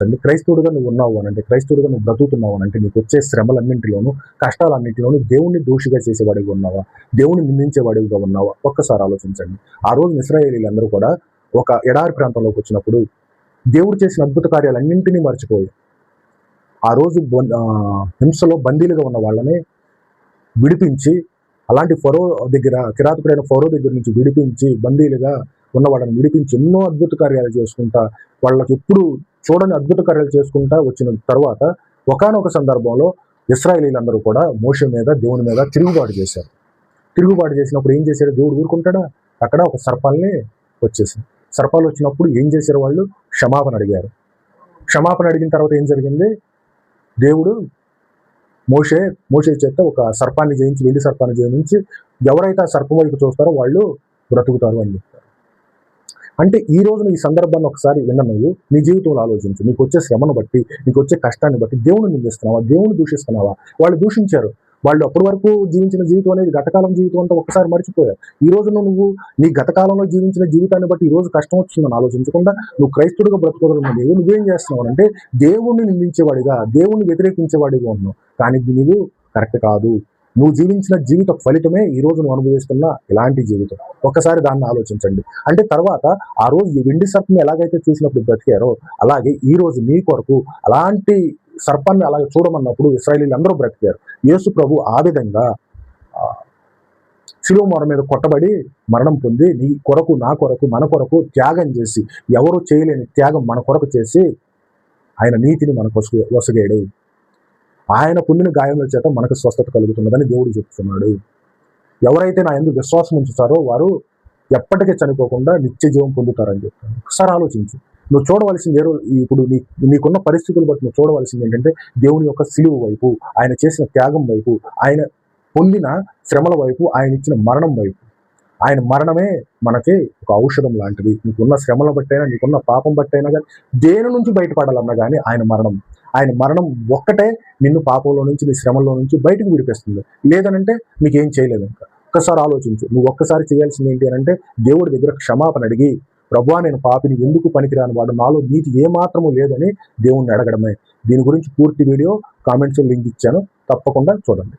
క్రైస్తవుడిగా నువ్వు ఉన్నావు అనంటే, క్రైస్తవుడిగా నువ్వు బ్రతుకుతున్నావు అనంటే, నీకు వచ్చే శ్రమలన్నింటిలోనూ, కష్టాలన్నింటిలోనూ దేవుణ్ణి దోషిగా చేసేవాడిగా ఉన్నావా, దేవుణ్ణి నిందించేవాడిగా ఉన్నావా? ఒక్కసారి ఆలోచించండి. ఆ రోజు ఇశ్రాయేలీలందరూ కూడా ఒక ఎడారి ప్రాంతంలోకి వచ్చినప్పుడు దేవుడు చేసిన అద్భుత కార్యాలన్నింటినీ మర్చిపోయి, ఆ రోజు హింసలో బందీలుగా ఉన్న వాళ్ళని విడిపించి, అలాంటి ఫరో దగ్గర, కిరాతకుడైన ఫరో దగ్గర నుంచి విడిపించి, బందీలుగా ఉన్న వాళ్ళని విడిపించి ఎన్నో అద్భుత కార్యాలు చేసుకుంటా, వాళ్ళకి ఎప్పుడు చూడని అద్భుత కార్యాలు చేసుకుంటా వచ్చిన తర్వాత ఒకానొక సందర్భంలో ఇశ్రాయేలీలందరూ కూడా మోషే మీద, దేవుని మీద తిరుగుబాటు చేశారు. తిరుగుబాటు చేసినప్పుడు ఏం చేశాడు? దేవుడు ఊరుకుంటాడా? అక్కడ ఒక సర్పాల్ని వచ్చేసింది. సర్పాలు వచ్చినప్పుడు ఏం చేశారు? వాళ్ళు క్షమాపణ అడిగారు. క్షమాపణ అడిగిన తర్వాత ఏం జరిగింది? దేవుడు మోషే చేత ఒక సర్పాన్ని జయించి, వెండి సర్పాన్ని జయించి, ఎవరైతే ఆ సర్పం వైపు చూస్తారో వాళ్ళు బ్రతుకుతారు అని చెప్తారు. అంటే ఈ రోజున ఈ సందర్భాన్ని ఒకసారి విన్న నువ్వు నీ జీవితంలో ఆలోచించు. నీకు వచ్చే శ్రమను బట్టి, నీకు వచ్చే కష్టాన్ని బట్టి దేవుని నిందిస్తున్నావా, దేవుని దూషిస్తున్నావా? వాళ్ళు దూషించారు. వాళ్ళు అప్పటి వరకు జీవించిన జీవితం అనేది గతకాలం జీవితం అంతా ఒక్కసారి మర్చిపోయారు. ఈ రోజున నువ్వు నీ గతకాలంలో జీవించిన జీవితాన్ని బట్టి ఈ రోజు కష్టం వచ్చిందని ఆలోచించకుండా నువ్వు క్రైస్తవుడిగా బ్రతుకోగలిగిన నువ్వేం చేస్తున్నావు అంటే దేవుణ్ణి నిందించేవాడిగా, దేవుణ్ణి వ్యతిరేకించేవాడిగా ఉన్నావు. కానీ ఇది నువ్వు కరెక్ట్ కాదు. నువ్వు జీవించిన జీవిత ఫలితమే ఈ రోజు నువ్వు అనుభవిస్తున్న ఇలాంటి జీవితం. ఒక్కసారి దాన్ని ఆలోచించండి. అంటే తర్వాత ఆ రోజు ఈ వెండి సర్పం ఎలాగైతే చూసినప్పుడు బ్రతికారో, అలాగే ఈ రోజు నీ కొరకు అలాంటి సర్పాన్ని అలాగే చూడమన్నప్పుడు ఇశ్రాయేలీలు అందరూ బ్రతికారు. యేసు ప్రభు ఆ విధంగా శిలువ మొర మీద కొట్టబడి మరణం పొంది నీ కొరకు, నా కొరకు, మన కొరకు త్యాగం చేసి, ఎవరు చేయలేని త్యాగం మన కొరకు చేసి ఆయన నీతిని మనకు వసగాడు. ఆయన పుణ్యని గాయముల చేత మనకు స్వస్థత కలుగుతున్నదని దేవుడు చెప్తున్నాడు. ఎవరైతే నా యందు విశ్వాసం ఉంచుతారో వారు ఎప్పటికీ చనిపోకుండా నిత్య జీవం పొందుతారని చెప్తాను. ఒకసారి ఆలోచించు. నువ్వు చూడవలసింది ఇప్పుడు నీకున్న పరిస్థితులు బట్టి నువ్వు చూడవలసింది ఏంటంటే దేవుని యొక్క సిలువ వైపు, ఆయన చేసిన త్యాగం వైపు, ఆయన పొందిన శ్రమల వైపు, ఆయన ఇచ్చిన మరణం వైపు. ఆయన మరణమే మనకి ఒక ఔషధం లాంటిది. నీకున్న శ్రమల బట్టైనా, నీకున్న పాపం బట్టైనా కానీ, దేని నుంచి బయటపడాలన్నా కానీ ఆయన మరణం ఒక్కటే నిన్ను పాపంలో నుంచి, నీ శ్రమల్లో నుంచి బయటకు విడిపిస్తుంది. లేదనంటే నీకేం చేయలేదు. ఇంకా ఒక్కసారి ఆలోచించు. నువ్వు ఒక్కసారి చేయాల్సింది ఏంటి అని అంటే దేవుడి దగ్గర క్షమాపణ అడిగి, ప్రభువా నేను పాపిని, ఎందుకు పనికిరాని వాడు, నాలో నీతి ఏమాత్రము లేదని దేవుణ్ణి అడగడమే. దీని గురించి పూర్తి వీడియో కామెంట్స్ లింక్ ఇచ్చాను, తప్పకుండా చూడండి.